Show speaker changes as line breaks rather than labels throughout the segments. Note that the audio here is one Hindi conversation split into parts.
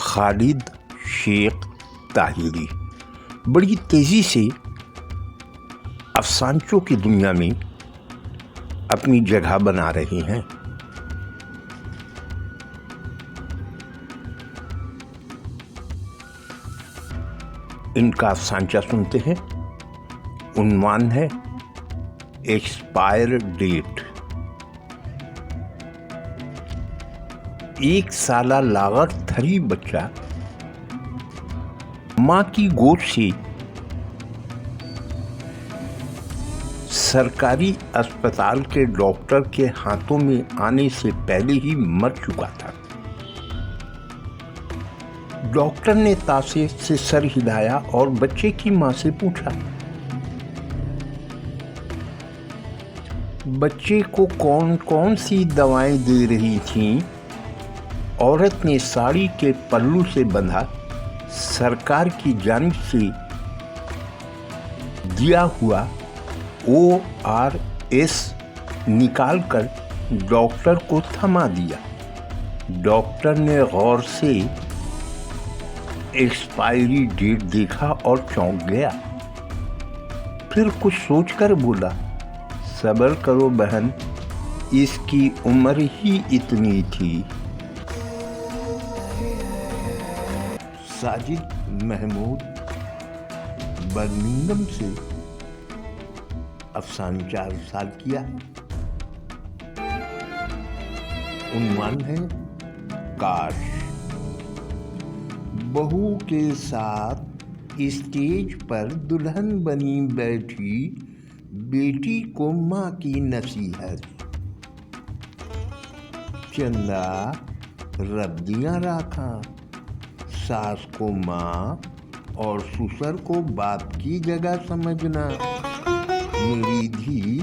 खालिद शेख ताहिरी बड़ी तेज़ी से अफसानचों की दुनिया में अपनी जगह बना रहे हैं। इनका अफसानचा सुनते हैं। उन्वान है एक्सपायर डेट। 1 साला लागर थरी बच्चा माँ की गोद से सरकारी अस्पताल के डॉक्टर के हाथों में आने से पहले ही मर चुका था। डॉक्टर ने तासे से सर हिलाया और बच्चे की माँ से पूछा, बच्चे को कौन कौन सी दवाएं दे रही थीं? औरत ने साड़ी के पल्लू से बंधा सरकार की जानिब से दिया हुआ ORS निकालकर डॉक्टर को थमा दिया। डॉक्टर ने गौर से एक्सपायरी डेट देखा और चौंक गया। फिर कुछ सोचकर बोला, सब्र करो बहन, इसकी उम्र ही इतनी थी। साजिद महमूद बर्मिंघम से अफसानचा इरसाल किया। उन्वान है काश। बहू के साथ स्टेज पर दुल्हन बनी बैठी बेटी को माँ की नसीहत। चंदा रद्दियाँ राखा, सास को माँ और ससुर को बाप की जगह समझना। मेरी धी,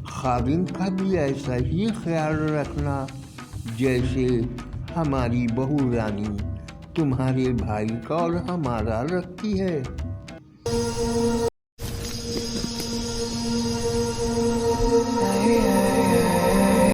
खाविंद का भी ऐसा ही ख्याल रखना जैसे हमारी बहू रानी तुम्हारे भाई का और हमारा रखती है।